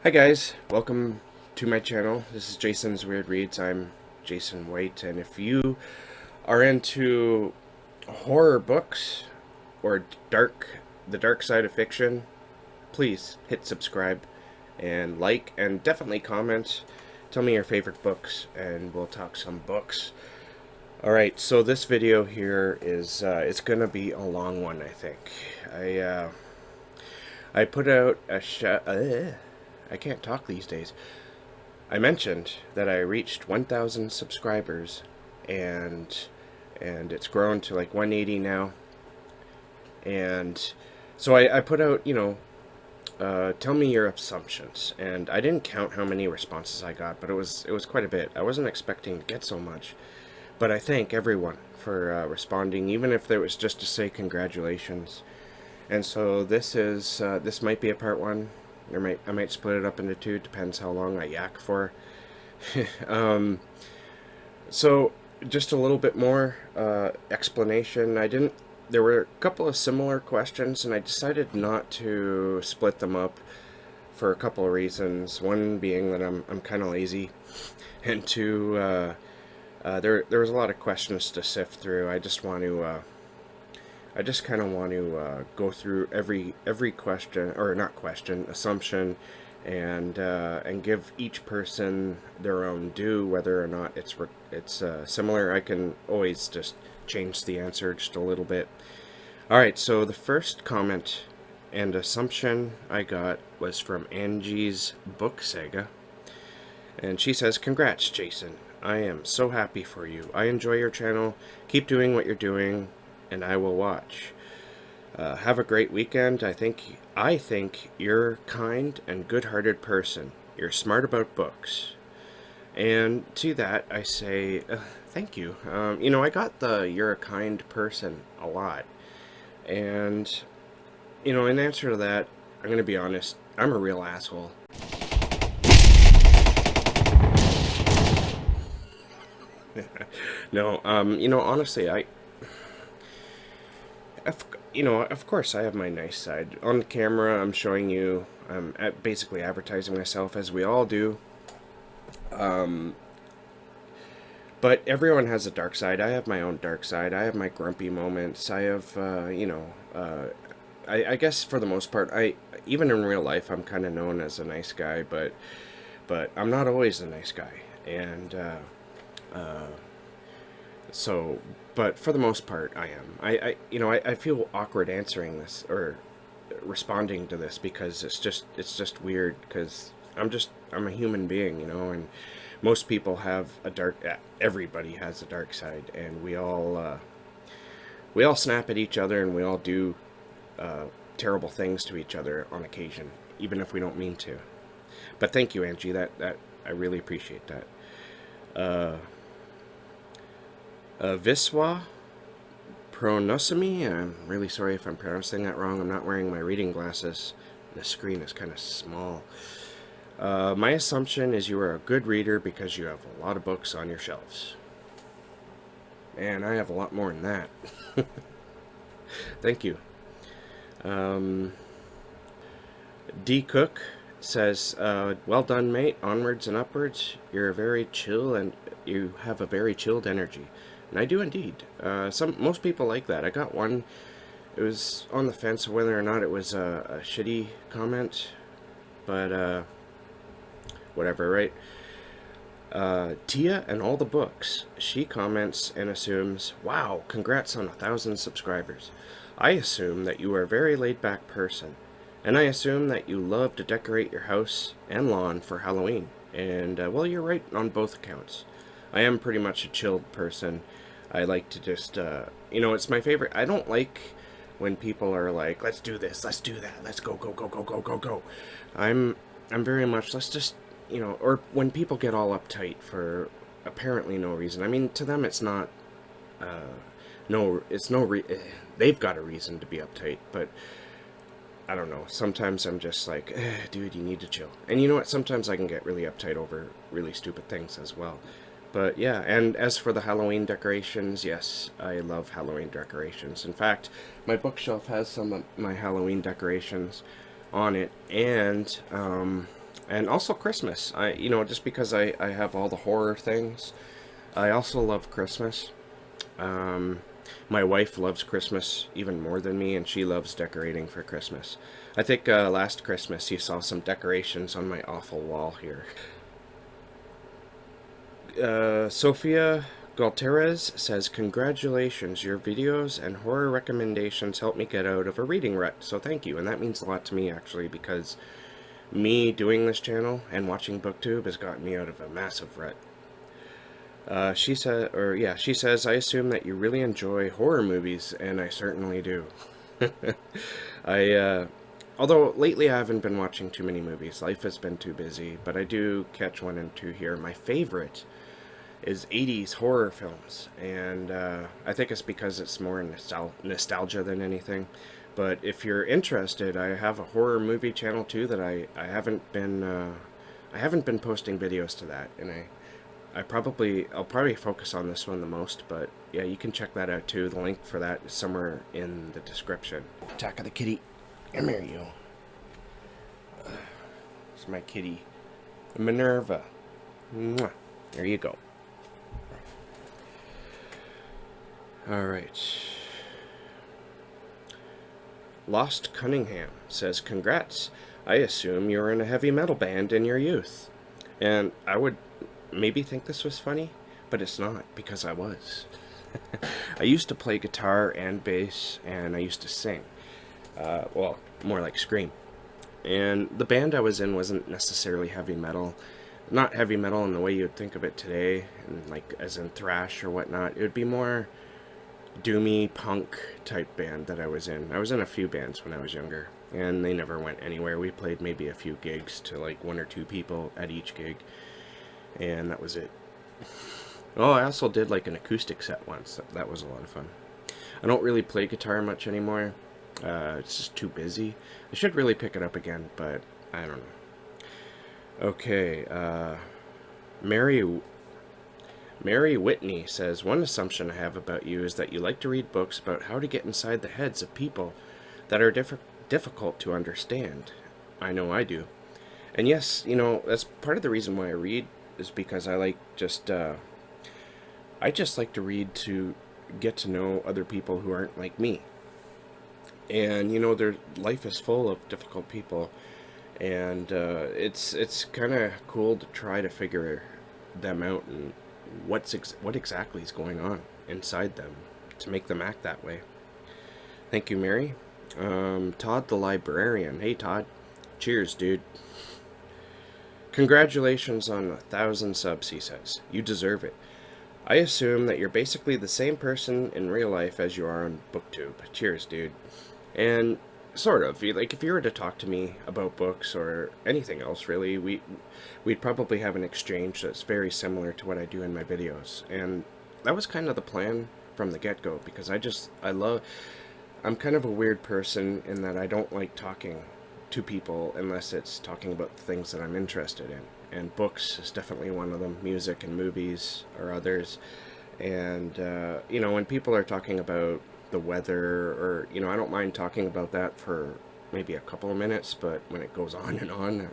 Hi guys, welcome to my channel. This is Jason's Weird Reads. I'm Jason White, and if you are into horror books or the dark side of fiction, please hit subscribe and like and definitely comment. Tell me your favorite books and we'll talk some books. Alright, so this video here is it's gonna be a long one, I think. I put out I can't talk these days. I mentioned that I reached 1,000 subscribers, and it's grown to like 180 now. And so I put out, tell me your assumptions. And I didn't count how many responses I got, but it was quite a bit. I wasn't expecting to get so much, but I thank everyone for responding, even if there was just to say congratulations. And so this might be a part one. I might split it up into two. Depends how long I yak for. um, so just a little bit more explanation. There were a couple of similar questions, and I decided not to split them up for a couple of reasons. One being that I'm kind of lazy, and two, there was a lot of questions to sift through. I just kind of want to go through every question, or not question, assumption, and give each person their own due, whether or not it's similar. I can always just change the answer just a little bit. All right, so the first comment and assumption I got was from Angie's Book Saga, and she says, "Congrats, Jason. I am so happy for you. I enjoy your channel. Keep doing what you're doing, and I will watch. Have a great weekend. I think you're a kind and good-hearted person. You're smart about books." And to that, I say, thank you. I got the "you're a kind person" a lot. And, in answer to that, I'm going to be honest, I'm a real asshole. No, honestly, of course, I have my nice side. On camera, I'm showing you, I'm basically advertising myself, as we all do. But everyone has a dark side. I have my own dark side. I have my grumpy moments. I have, I guess for the most part, even in real life, I'm kind of known as a nice guy, but I'm not always a nice guy. And so, but for the most part, I am. I feel awkward answering this or responding to this because it's just weird because I'm a human being, and most people have everybody has a dark side, and we all snap at each other, and we all do terrible things to each other on occasion, even if we don't mean to. But thank you, Angie. That I really appreciate that. Viswa Pronosimi. I'm really sorry if I'm pronouncing that wrong. I'm not wearing my reading glasses. The screen is kind of small. My assumption is you are a good reader because you have a lot of books on your shelves. And I have a lot more than that. Thank you. D. Cook says, well done, mate. Onwards and upwards. You're very chill and you have a very chilled energy. And I do indeed. Most people like that. I got one. It was on the fence of whether or not it was a shitty comment, but whatever, right? Tia and all the books. She comments and assumes, "Wow, congrats on 1,000 subscribers. I assume that you are a very laid-back person, and I assume that you love to decorate your house and lawn for Halloween. And well, you're right on both accounts. I am pretty much a chilled person. I like to just, it's my favorite. I don't like when people are like, let's do this, let's do that, let's go, go, go, go, go, go, go. I'm very much, let's just, or when people get all uptight for apparently no reason. I mean, to them it's not, they've got a reason to be uptight, but I don't know. Sometimes I'm just like, dude, you need to chill. And you know what? Sometimes I can get really uptight over really stupid things as well. But yeah, and as for the Halloween decorations, yes, I love Halloween decorations. In fact, my bookshelf has some of my Halloween decorations on it, and And also Christmas. Just because I have all the horror things, I also love Christmas. Um, my wife loves Christmas even more than me, and she loves decorating for Christmas. I think last Christmas you saw some decorations on my awful wall here. Sophia Galterez says, "Congratulations, your videos and horror recommendations help me get out of a reading rut, so thank you." And that means a lot to me, actually, because me doing this channel and watching BookTube has gotten me out of a massive rut. She says, "I assume that you really enjoy horror movies, and I certainly do." I, although lately I haven't been watching too many movies. Life has been too busy, but I do catch one and two here. My favorite is 80s horror films, and I think it's because it's more nostalgia than anything. But if you're interested, I have a horror movie channel too that I haven't been posting videos to that, and I'll probably focus on this one the most, but yeah, you can check that out too. The link for that is somewhere in the description. Attack of the kitty. Come here, you. It's my kitty, Minerva. Mwah. There you go. All right. Lost Cunningham says, "Congrats. I assume you were in a heavy metal band in your youth." And I would maybe think this was funny, but it's not, because I was. I used to play guitar and bass, and I used to sing. Well, more like scream. And the band I was in wasn't necessarily heavy metal. Not heavy metal in the way you'd think of it today, and like as in thrash or whatnot. It would be more doomy punk type band that I was in. I was in a few bands when I was younger, and they never went anywhere. We played maybe a few gigs to like one or two people at each gig, and that was it. Oh, I also did like an acoustic set once. That was a lot of fun. I don't really play guitar much anymore. It's just too busy. I should really pick it up again, but I don't know. Okay, Mary Whitney says, "One assumption I have about you is that you like to read books about how to get inside the heads of people that are difficult to understand. I know I do. And yes, that's part of the reason why I read, is because I just like to read to get to know other people who aren't like me. And their life is full of difficult people, and it's kind of cool to try to figure them out and what exactly is going on inside them to make them act that way." Thank you, Mary. Todd the Librarian. Hey, Todd. Cheers, dude. "Congratulations on 1,000 subs," he says. "You deserve it. I assume that you're basically the same person in real life as you are on BookTube." Cheers, dude. And sort of, like, if you were to talk to me about books or anything else, really, we'd probably have an exchange that's very similar to what I do in my videos. And that was kind of the plan from the get-go, because I'm kind of a weird person in that I don't like talking to people unless it's talking about things that I'm interested in. And books is definitely one of them. Music and movies are others. And, when people are talking about the weather, or I don't mind talking about that for maybe a couple of minutes, but when it goes on and on,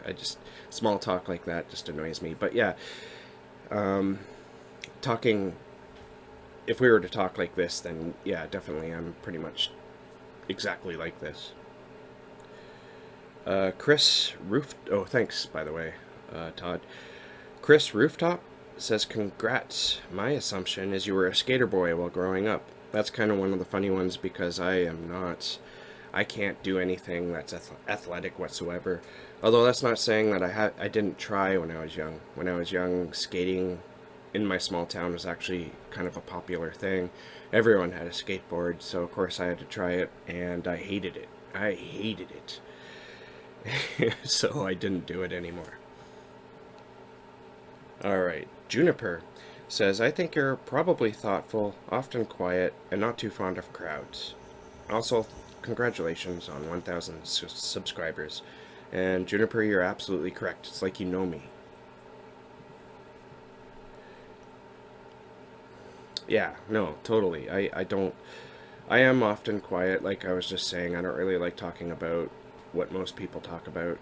small talk like that just annoys me. But yeah, talking, if we were to talk like this, then yeah, definitely I'm pretty much exactly like this. Thanks, by the way, Todd. Chris Rooftop says, "Congrats. My assumption is you were a skater boy while growing up." That's kind of one of the funny ones, because I can't do anything that's athletic whatsoever. Although that's not saying that I didn't try when I was young. When I was young, skating in my small town was actually kind of a popular thing. Everyone had a skateboard, so of course I had to try it, and I hated it. I hated it. So I didn't do it anymore. Alright, Juniper says, "I think you're probably thoughtful, often quiet, and not too fond of crowds. Also, congratulations on 1,000 subscribers. And Juniper, you're absolutely correct. It's like you know me." Yeah, no, totally. I am often quiet, like I was just saying. I don't really like talking about what most people talk about.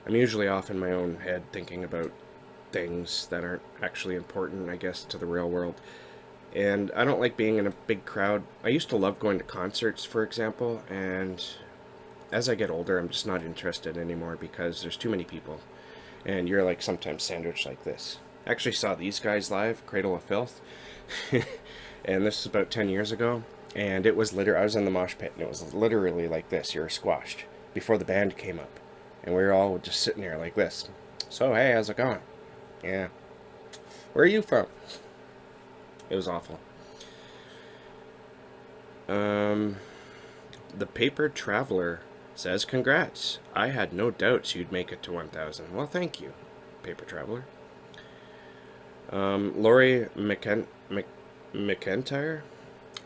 I'm usually off in my own head thinking about things that aren't actually important, I guess, to the real world. And I don't like being in a big crowd. I used to love going to concerts, for example, and as I get older, I'm just not interested anymore because there's too many people. And you're like sometimes sandwiched like this. I actually saw these guys live, Cradle of Filth, and this is about 10 years ago. And it was literally, I was in the mosh pit, and it was literally like this. You were squashed before the band came up. And we were all just sitting there like this. So, hey, how's it going? Yeah. Where are you from? It was awful. Um, the Paper Traveler says, congrats. I had no doubts you'd make it to 1,000. Well, thank you, Paper Traveler. Lori McIntyre,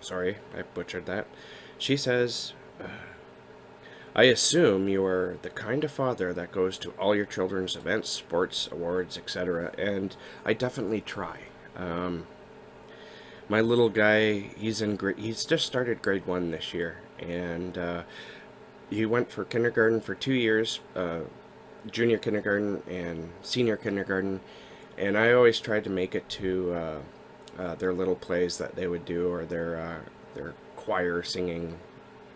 sorry, I butchered that. She says, I assume you are the kind of father that goes to all your children's events, sports, awards, etc. And I definitely try. My little guy, he's just started grade 1 this year, and he went for kindergarten for 2 years, junior kindergarten and senior kindergarten, and I always tried to make it to their little plays that they would do, or their choir singing,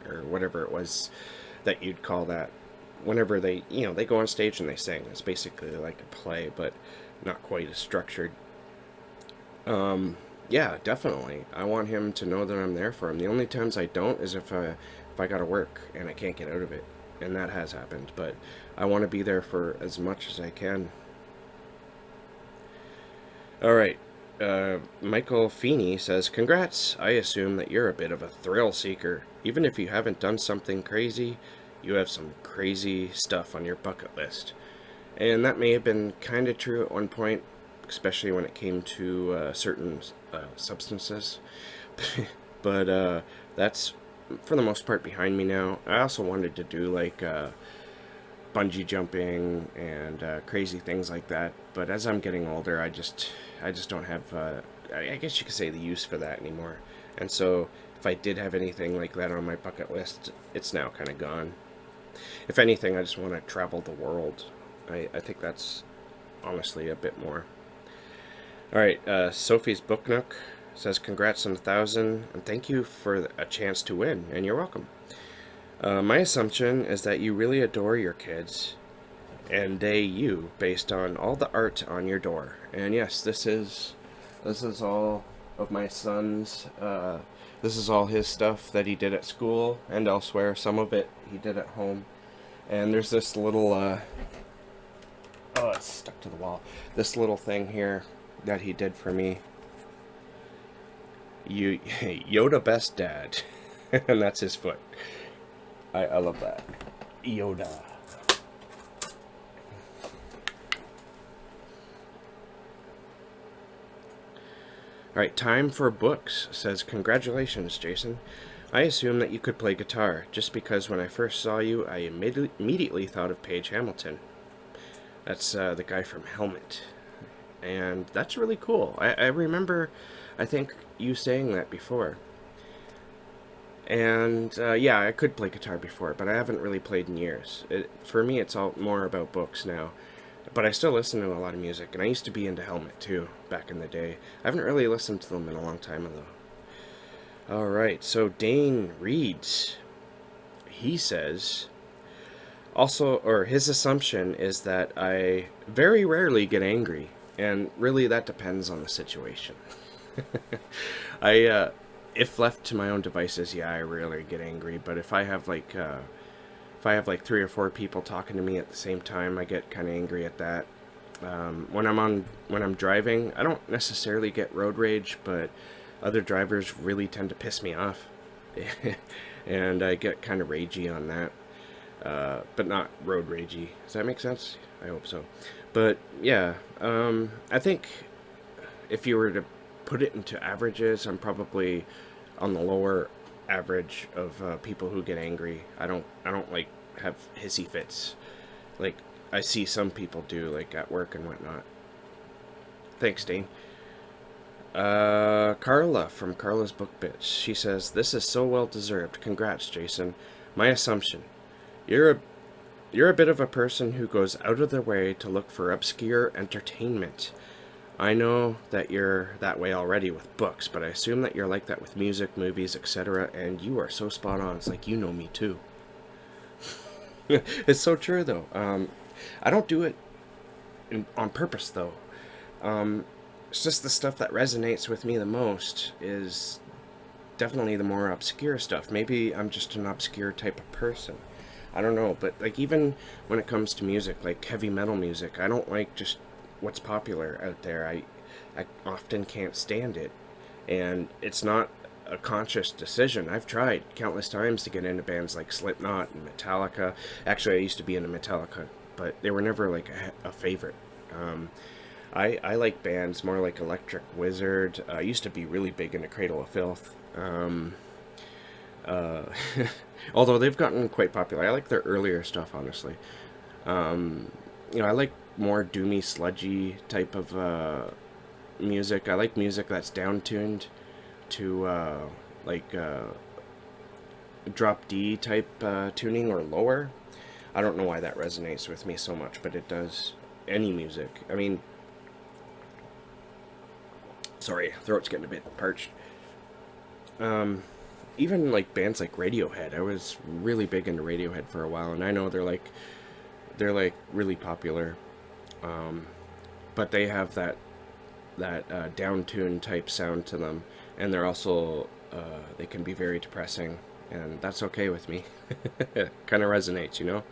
or whatever it was that you'd call that. Whenever they go on stage and they sing, it's basically like a play, but not quite as structured. Yeah, definitely. I want him to know that I'm there for him. The only times I don't is if I gotta work and I can't get out of it, and that has happened. But I want to be there for as much as I can. All right. Michael Feeney says, congrats. I assume that you're a bit of a thrill seeker. Even if you haven't done something crazy, you have some crazy stuff on your bucket list. And that may have been kind of true at one point, especially when it came to certain substances. But that's, for the most part, behind me now. I also wanted to do like bungee jumping and crazy things like that. But as I'm getting older, I just don't have, I guess you could say, the use for that anymore. And so if I did have anything like that on my bucket list, it's now kind of gone. If anything, I just want to travel the world. I think that's honestly a bit more. All right, Sophie's Book Nook says, congrats on 1,000, and thank you for a chance to win, and you're welcome. My assumption is that you really adore your kids, and they you, based on all the art on your door. And yes, this is all of my son's. This is all his stuff that he did at school and elsewhere. Some of it he did at home. And there's this little, oh, it's stuck to the wall. This little thing here that he did for me. Yoda best dad. And that's his foot. I love that. Yoda. Alright, Time for Books says, congratulations, Jason. I assume that you could play guitar, just because when I first saw you, I immediately thought of Page Hamilton. That's the guy from Helmet. And that's really cool. I remember, I think, you saying that before. And yeah, I could play guitar before, but I haven't really played in years. For me, it's all more about books now. But I still listen to a lot of music, and I used to be into Helmet too, back in the day. I haven't really listened to them in a long time, though. Alright, so Dane reads. He says, also, or his assumption is that I very rarely get angry, and really that depends on the situation. If left to my own devices, yeah, I rarely get angry, but if I have like 3 or 4 people talking to me at the same time, I get kind of angry at that. When I'm driving, I don't necessarily get road rage, but other drivers really tend to piss me off, and I get kind of ragey on that. But not road ragey. Does that make sense? I hope so. But yeah, I think if you were to put it into averages, I'm probably on the lower average of people who get angry. I don't like have hissy fits like I see some people do, like at work and whatnot. Thanks, Dane. Carla from Carla's Book Bits. She says, this is so well deserved. Congrats, Jason. My assumption. You're You're a bit of a person who goes out of their way to look for obscure entertainment. I know that you're that way already with books, but I assume that you're like that with music, movies, etc. And you are so spot on. It's like you know me too. It's so true, though. I don't do it on purpose, though. It's just the stuff that resonates with me the most is definitely the more obscure stuff. Maybe I'm just an obscure type of person. I don't know, but like even when it comes to music, like heavy metal music, I don't like just what's popular out there. I often can't stand it, and it's not a conscious decision. I've tried countless times to get into bands like Slipknot and Metallica. Actually, I used to be into Metallica, but they were never like a favorite. Um, I like bands more like Electric Wizard. I used to be really big into Cradle of Filth. Uh, Although they've gotten quite popular. I like their earlier stuff, honestly. I like more doomy, sludgy type of music. I like music that's down tuned to like drop D type tuning or lower. I don't know why that resonates with me so much, but it does. Any music. I mean, sorry, throat's getting a bit parched. Um, Even like bands like Radiohead. I was really big into Radiohead for a while, and I know they're like really popular, um, but they have that down tune type sound to them, and they're also they can be very depressing, and that's okay with me. It kind of resonates, you know.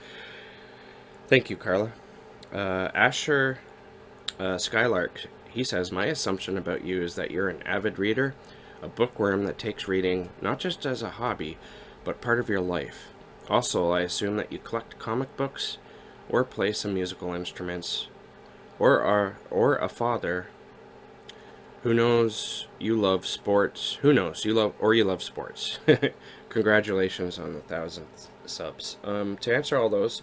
Thank you, Carla. Asher Skylark. He says, my assumption about you is that you're an avid reader, a bookworm that takes reading not just as a hobby, but part of your life. Also, I assume that you collect comic books, or play some musical instruments, or a father who knows you love sports. Who knows you love sports. Congratulations on the 1,000th subs. To answer all those,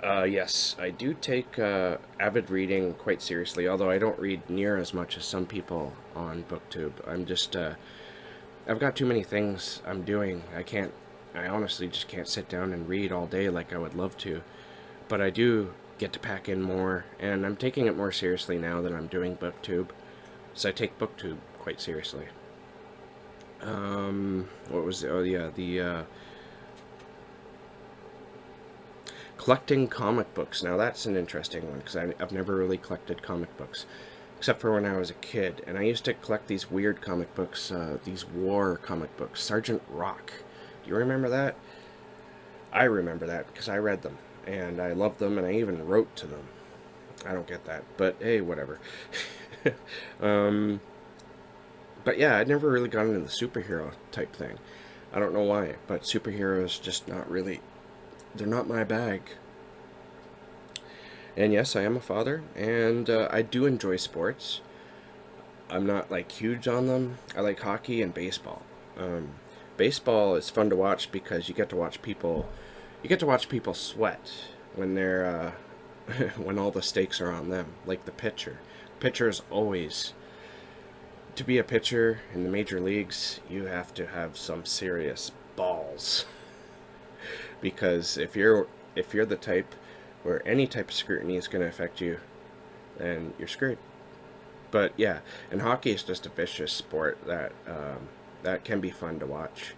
yes, I do take avid reading quite seriously, although I don't read near as much as some people on BookTube. I've got too many things I'm doing. I honestly just can't sit down and read all day like I would love to. But I do get to pack in more, and I'm taking it more seriously now that I'm doing BookTube. So I take BookTube quite seriously. What was it? Oh yeah, the collecting comic books. Now that's an interesting one because I've never really collected comic books, except for when I was a kid. And I used to collect these weird comic books, these war comic books. Sergeant Rock. Do you remember that? I remember that because I read them and I loved them and I even wrote to them. I don't get that, but hey, whatever. um, but yeah, I never really got into the superhero type thing. I don't know why, but superheroes just not really, they're not my bag. And yes, I am a father, and I do enjoy sports. I'm not like huge on them. I like hockey and baseball. Um, Baseball is fun to watch because you get to watch people sweat when they're when all the stakes are on them, like the pitcher. Pitcher is always to be a pitcher in the major leagues. You have to have some serious balls because if you're the type where any type of scrutiny is going to affect you, then you're screwed. But yeah, and hockey is just a vicious sport that can be fun to watch.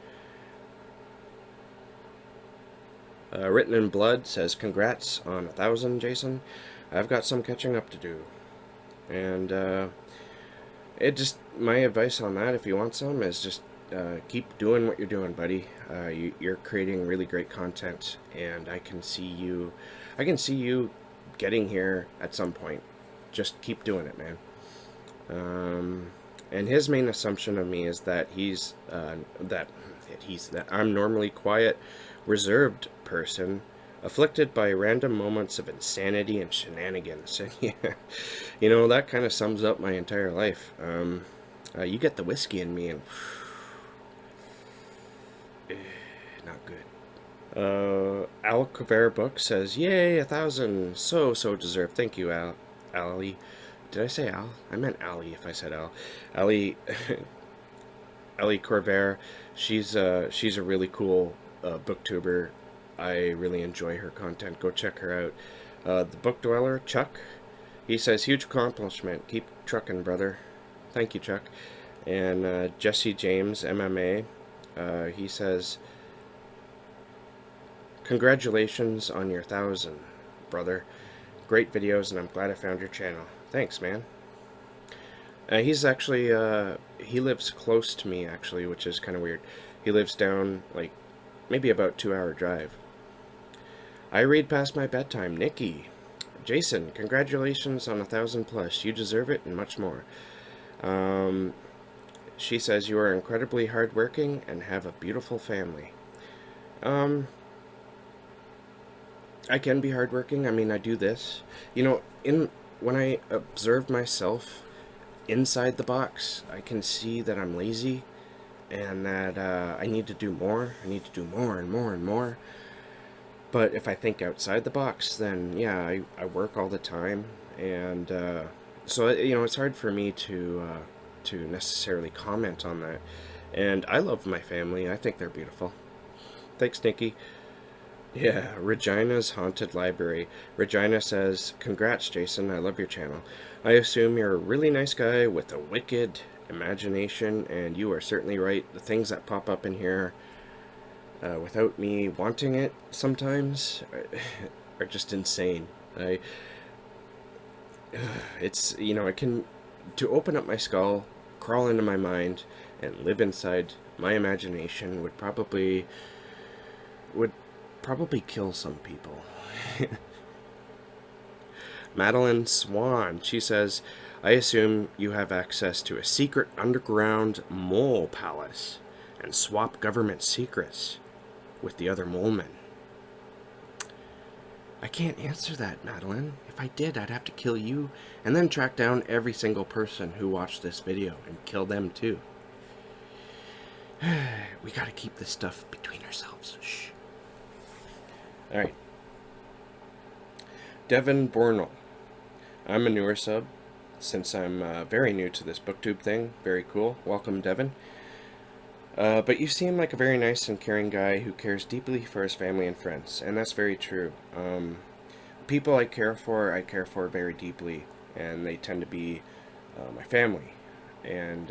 Written in Blood says, congrats on 1,000, Jason. I've got some catching up to do. And my advice on that, if you want some, is just keep doing what you're doing, buddy. You're creating really great content, and I can see you getting here at some point. Just keep doing it, man. And his main assumption of me is that that I'm normally quiet, reserved person, afflicted by random moments of insanity and shenanigans. And yeah, that kind of sums up my entire life. You get the whiskey in me, and not good. Al Caver Book says, "Yay, 1,000! So deserved. Thank you, Ali." Did I say Al? I meant Ali if I said Al. Ali, Ali Corvair, she's a really cool booktuber. I really enjoy her content. Go check her out. The Book Dweller, Chuck, he says, huge accomplishment. Keep trucking, brother. Thank you, Chuck. And Jesse James, MMA, he says, congratulations on your 1,000, brother. Great videos, and I'm glad I found your channel. Thanks, man. He's actually, he lives close to me, actually, which is kind of weird. He lives down, like, maybe about 2-hour drive. I read past my bedtime. Nikki. Jason, congratulations on 1,000 plus. You deserve it and much more. She says you are incredibly hardworking and have a beautiful family. I can be hardworking. I mean, I do this. You know, when I observe myself inside the box, I can see that I'm lazy and that I need to do more. I need to do more and more and more. But if I think outside the box, then yeah, I work all the time, and so you know it's hard for me to necessarily comment on that. And I love my family. I think they're beautiful. Thanks, Nikki. Yeah, Regina's Haunted Library. Regina says, congrats, Jason. I love your channel. I assume you're a really nice guy with a wicked imagination, and you are certainly right. The things that pop up in here, without me wanting it sometimes, are just insane. It's, you know, I can, to open up my skull, crawl into my mind, and live inside my imagination would probably kill some people. Madeline Swan, she says, I assume you have access to a secret underground mole palace and swap government secrets with the other mole men. I can't answer that, Madeline. If I did, I'd have to kill you and then track down every single person who watched this video and kill them too. We gotta keep this stuff between ourselves. Shh. Alright. Devin Bornall. I'm a newer sub since I'm very new to this booktube thing. Very cool. Welcome, Devin. But you seem like a very nice and caring guy who cares deeply for his family and friends, and that's very true. People I care for very deeply, and they tend to be my family. And,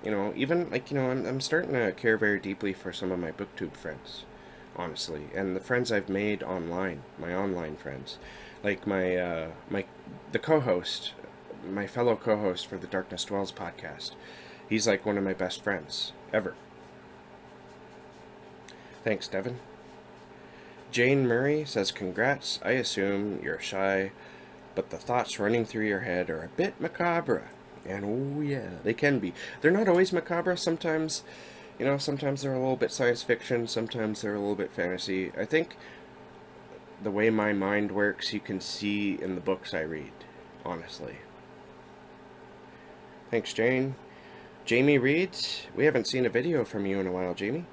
you know, even, like, you know, I'm starting to care very deeply for some of my booktube friends, honestly, and the friends I've made online, my online friends. Like the co-host, my fellow co-host for the Darkness Dwells podcast. He's like one of my best friends ever. Thanks, Devin. Jane Murray says, congrats. I assume you're shy, but the thoughts running through your head are a bit macabre. And oh yeah, they can be. They're not always macabre. Sometimes, you know, sometimes they're a little bit science fiction. Sometimes they're a little bit fantasy. I think the way my mind works, you can see in the books I read, honestly. Thanks, Jane. Jamie reads, we haven't seen a video from you in a while, Jamie.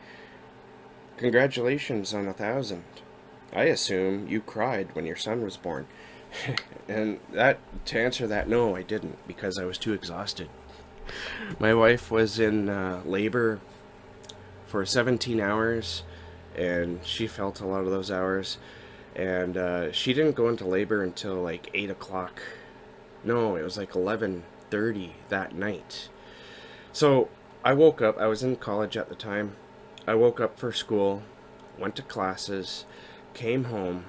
Congratulations on 1,000. I assume you cried when your son was born. And to answer that, no, I didn't, because I was too exhausted. My wife was in labor for 17 hours, and she felt a lot of those hours. And she didn't go into labor until like 8 o'clock. No, it was like 11:30 that night. So I woke up. I was in college at the time. I woke up for school, went to classes, came home,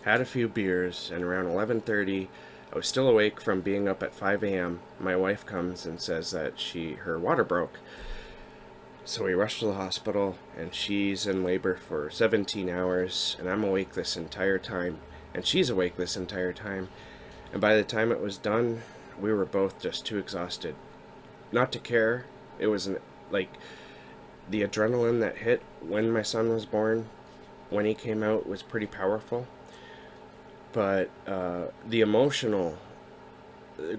had a few beers, and around 11:30, I was still awake from being up at 5 a.m. My wife comes and says that her water broke. So we rushed to the hospital, and she's in labor for 17 hours, and I'm awake this entire time, and she's awake this entire time. And by the time it was done, we were both just too exhausted not to care. It was like the adrenaline that hit when my son was born, when he came out, was pretty powerful. But the emotional,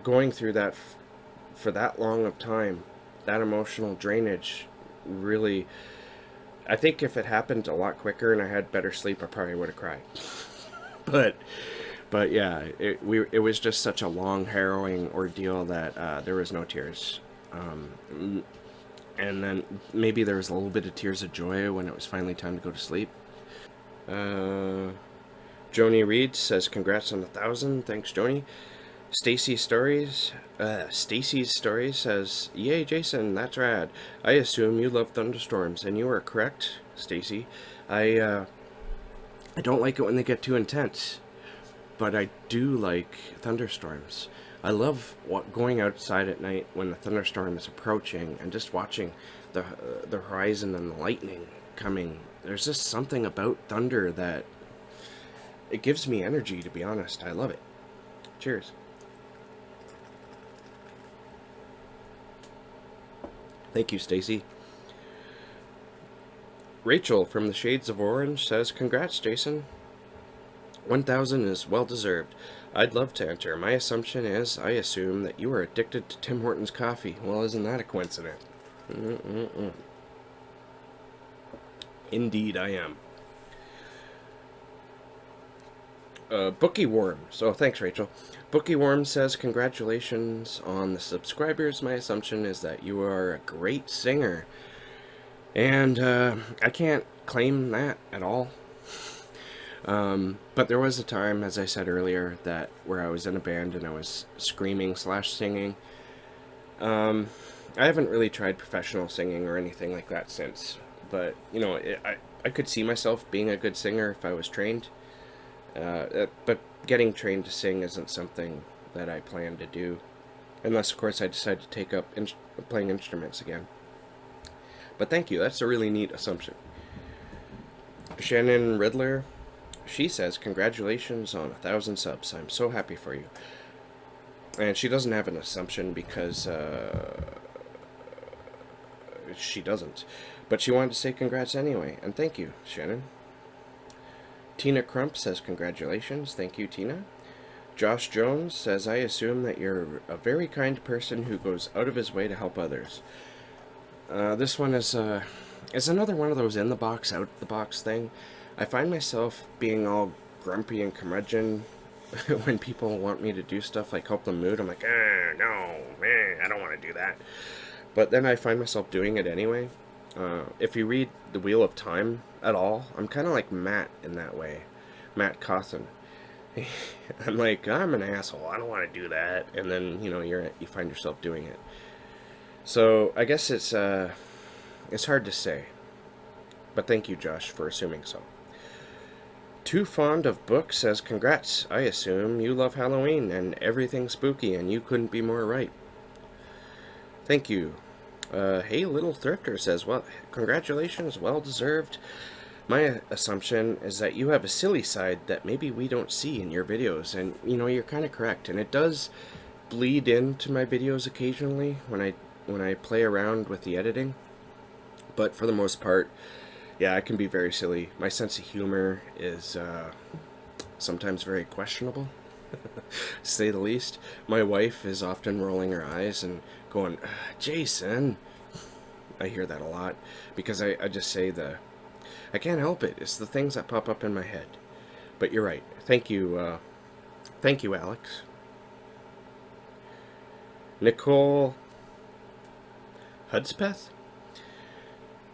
going through that for that long of time, that emotional drainage really, I think if it happened a lot quicker and I had better sleep, I probably would have cried. but yeah, it was just such a long, harrowing ordeal that there was no tears. And then maybe there was a little bit of tears of joy when it was finally time to go to sleep. Uh, Joni Reed says congrats on 1,000. Thanks, Joni. Stacy's story says, "Yay, Jason, that's rad. I assume you love thunderstorms, and you are correct, Stacy. I I don't like it when they get too intense, but I do like thunderstorms. I love going outside at night when the thunderstorm is approaching and just watching the horizon and the lightning coming. There's just something about thunder that it gives me energy. To be honest, I love it. Cheers." Thank you, Stacy. Rachel from the Shades of Orange says, "Congrats, Jason. 1,000 is well deserved. I'd love to enter. My assumption is I assume that you are addicted to Tim Hortons coffee." Well, isn't that a coincidence? Indeed, I am. Bookie Worm. So thanks, Rachel. Bookie Worm says, "Congratulations on the subscribers. My assumption is that you are a great singer." And I can't claim that at all. But there was a time, as I said earlier, that where I was in a band and I was screaming / singing. I haven't really tried professional singing or anything like that since. But, I could see myself being a good singer if I was trained. But getting trained to sing isn't something that I plan to do. Unless, of course, I decide to take up playing instruments again. But thank you, that's a really neat assumption. Shannon Riddler, she says, "Congratulations on 1,000 subs. I'm so happy for you." And she doesn't have an assumption because she doesn't. But she wanted to say congrats anyway. And thank you, Shannon. Tina Crump says, "Congratulations." Thank you, Tina. Josh Jones says, "I assume that you're a very kind person who goes out of his way to help others." This one is another one of those in the box, out the box thing. I find myself being all grumpy and curmudgeon when people want me to do stuff like help them mood. I'm like, no, man, I don't want to do that. But then I find myself doing it anyway. If you read The Wheel of Time at all, I'm kind of like Matt in that way. Matt Cawthon. I'm like, I'm an asshole. I don't want to do that. And then, you find yourself doing it. So I guess it's hard to say. But thank you, Josh, for assuming so. Too Fond of Books says, "Congrats. I assume you love Halloween and everything spooky, and you couldn't be more right." Thank you. Hey Little Thrifter says, "Well, congratulations, well deserved. My assumption is that you have a silly side that maybe we don't see in your videos." And, you're kind of correct. And it does bleed into my videos occasionally when I play around with the editing. But for the most part, yeah, I can be very silly. My sense of humor is sometimes very questionable, to say the least. My wife is often rolling her eyes and going, "Jason." I hear that a lot because I just say I can't help it. It's the things that pop up in my head. But you're right. Thank you, Alex. Nicole Hudspeth?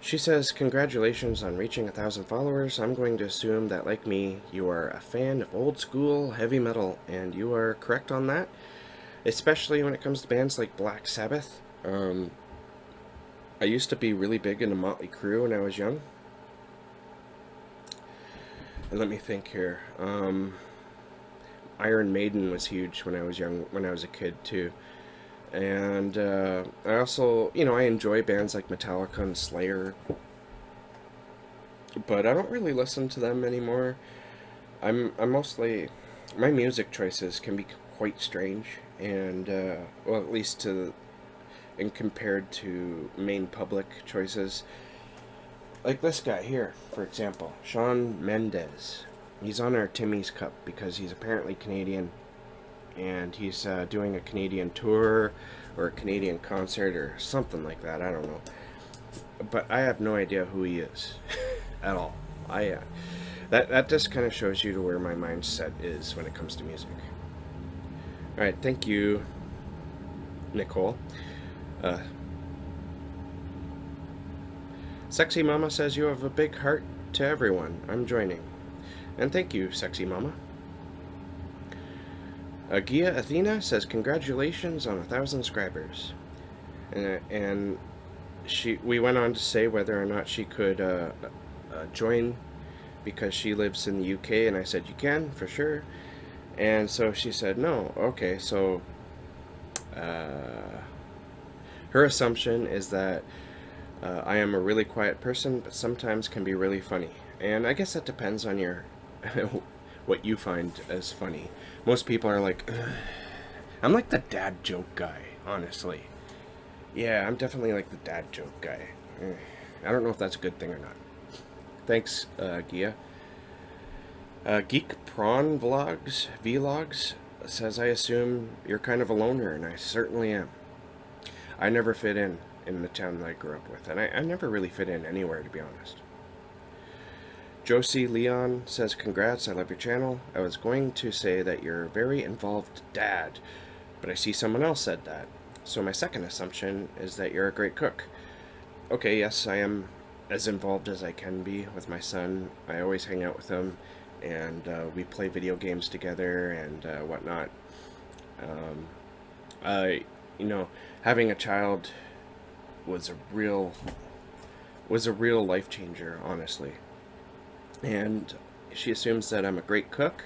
She says, "Congratulations on reaching 1,000 followers. I'm going to assume that, like me, you are a fan of old school heavy metal, and you are correct on that, especially when it comes to bands like Black Sabbath. I used to be really big into Motley Crue when I was young. And let me think here. Iron Maiden was huge when I was young, when I was a kid too. And I also, I enjoy bands like Metallica and Slayer, but I don't really listen to them anymore. I'm mostly, my music choices can be quite strange, and well, at least and compared to main public choices. Like this guy here, for example, Shawn Mendes. He's on our Timmy's Cup because he's apparently Canadian, and he's doing a Canadian tour or a Canadian concert or something like that. I don't know, but I have no idea who he is at all. That just kind of shows you to where my mindset is when it comes to music. All right, thank you, Nicole. Sexy Mama says, "You have a big heart to everyone. I'm joining." And thank you, sexy mama. Gia Athena says, congratulations on 1,000 subscribers. And we went on to say whether or not she could join because she lives in the UK, and I said, you can, for sure. And so she said, no. Okay, so her assumption is that I am a really quiet person, but sometimes can be really funny. And I guess that depends on your what you find as funny. Most people are like, ugh. I'm like the dad joke guy, honestly. Yeah, I'm definitely like the dad joke guy. I don't know if that's a good thing or not. Thanks, Gia. Geek Prawn Vlogs says, I assume you're kind of a loner, and I certainly am. I never fit in the town that I grew up with, and I never really fit in anywhere, to be honest. Josie Leon says, congrats, I love your channel. I was going to say that you're a very involved dad, but I see someone else said that. So my second assumption is that you're a great cook. Okay, yes, I am as involved as I can be with my son. I always hang out with him, and we play video games together and whatnot. Having a child was a real life changer, honestly. And she assumes that I'm a great cook.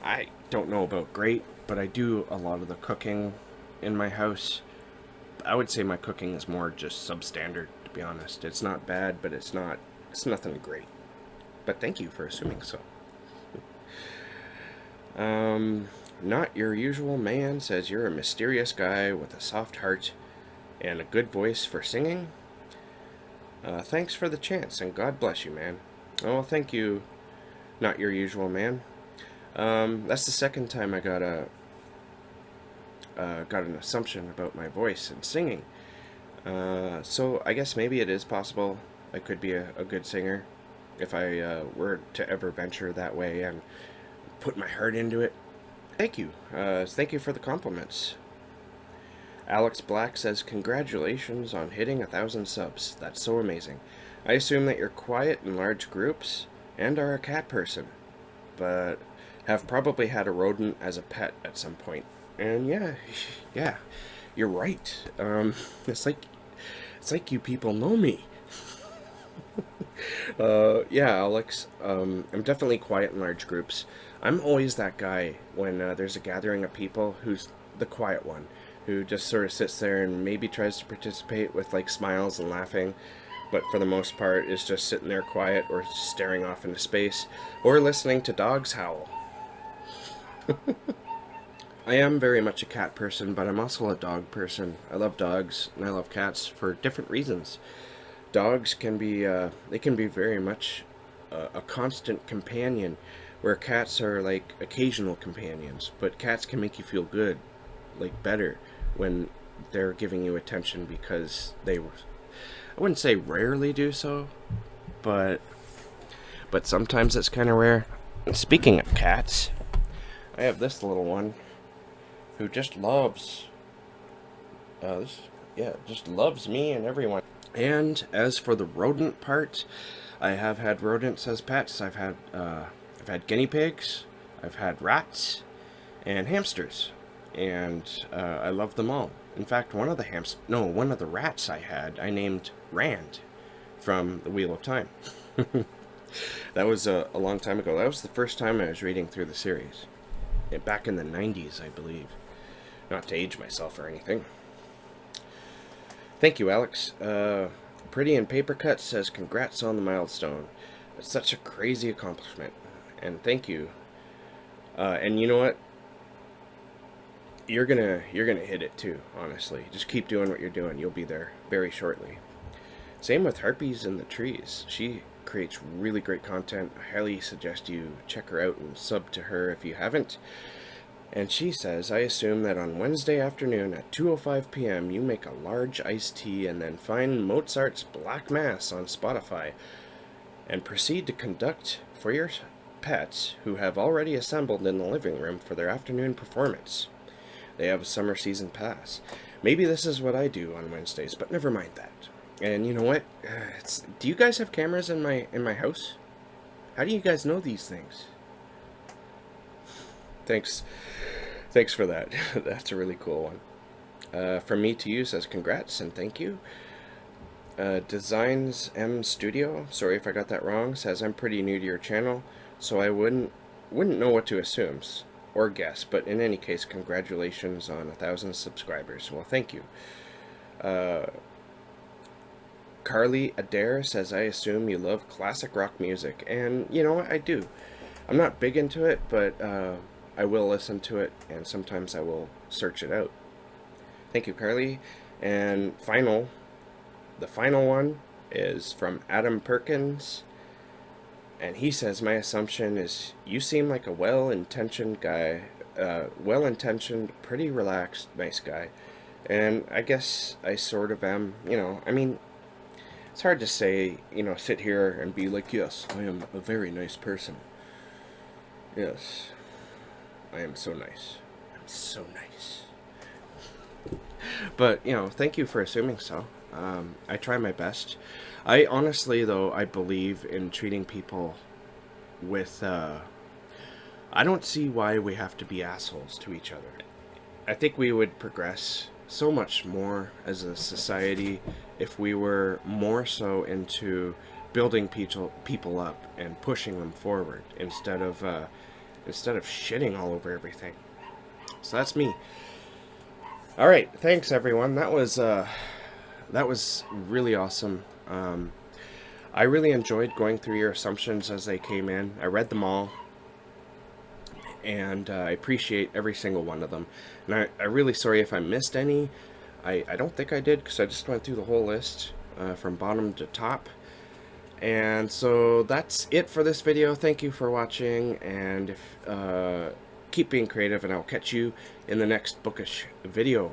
I don't know about great, but I do a lot of the cooking in my house. I would say my cooking is more just substandard, to be honest. It's not bad, but it's nothing great. But thank you for assuming so. Not Your Usual Man says, you're a mysterious guy with a soft heart and a good voice for singing. Thanks for the chance, and God bless you, man. Oh, thank you, Not Your Usual Man. That's the second time I got an assumption about my voice and singing. So I guess maybe it is possible I could be a good singer if I were to ever venture that way and put my heart into it. Thank you. Thank you for the compliments. Alex Black says, congratulations on hitting 1,000 subs. That's so amazing. I assume that you're quiet in large groups and are a cat person, but have probably had a rodent as a pet at some point. And yeah, you're right. It's like you people know me. Yeah, Alex. I'm definitely quiet in large groups. I'm always that guy when there's a gathering of people who's the quiet one, who just sort of sits there and maybe tries to participate with like smiles and laughing, but for the most part is just sitting there quiet or staring off into space or listening to dogs howl. I am very much a cat person, but I'm also a dog person. I love dogs and I love cats for different reasons. Dogs can be very much a constant companion, where cats are like occasional companions, but cats can make you feel good, like better, when they're giving you attention because I wouldn't say rarely do so, but sometimes it's kind of rare. And speaking of cats, I have this little one who just loves just loves me and everyone. And as for the rodent part, I have had rodents as pets. I've had guinea pigs, I've had rats, and hamsters, and I love them all. In fact, one of the rats I named Rand from The Wheel of Time. That was a long time ago. That was the first time I was reading through the series. Back in the 90s, I believe. Not to age myself or anything. Thank you, Alex. Pretty in Paper Cut says, congrats on the milestone. It's such a crazy accomplishment. And thank you. And you know what? You're gonna hit it too, honestly. Just keep doing what you're doing. You'll be there very shortly. Same with Harpies in the Trees. She creates really great content. I highly suggest you check her out and sub to her if you haven't. And she says, I assume that on Wednesday afternoon at 2:05 p.m. you make a large iced tea and then find Mozart's Black Mass on Spotify and proceed to conduct for your pets who have already assembled in the living room for their afternoon performance. They have a summer season pass. Maybe this is what I do on Wednesdays, but never mind that. And you know what? Do you guys have cameras in my house? How do you guys know these things? Thanks. Thanks for that. That's a really cool one. From me to you says congrats and thank you. Designs M Studio, sorry if I got that wrong, says I'm pretty new to your channel, so I wouldn't know what to assume or guess, but in any case, congratulations on 1,000 subscribers. Well, thank you. Carly Adair says, I assume you love classic rock music, and you know what, I do. I'm not big into it, but I will listen to it, and sometimes I will search it out. Thank you, Carly. And the final one is from Adam Perkins, and he says, my assumption is you seem like a well-intentioned guy, pretty relaxed, nice guy. And I guess I sort of am, I mean, it's hard to say, sit here and be like, yes, I am a very nice person. Yes, I am so nice. I'm so nice. But, thank you for assuming so. I try my best. I honestly, though, I believe in treating people with, I don't see why we have to be assholes to each other. I think we would progress so much more as a society if we were more so into building people up and pushing them forward instead of shitting all over everything. So that's me. All right, thanks everyone. That was really awesome. I really enjoyed going through your assumptions as they came in. I read them all, and I appreciate every single one of them. And I'm really sorry if I missed any. I don't think I did, because I just went through the whole list from bottom to top. And so that's it for this video. Thank you for watching, and keep being creative, and I'll catch you in the next bookish video.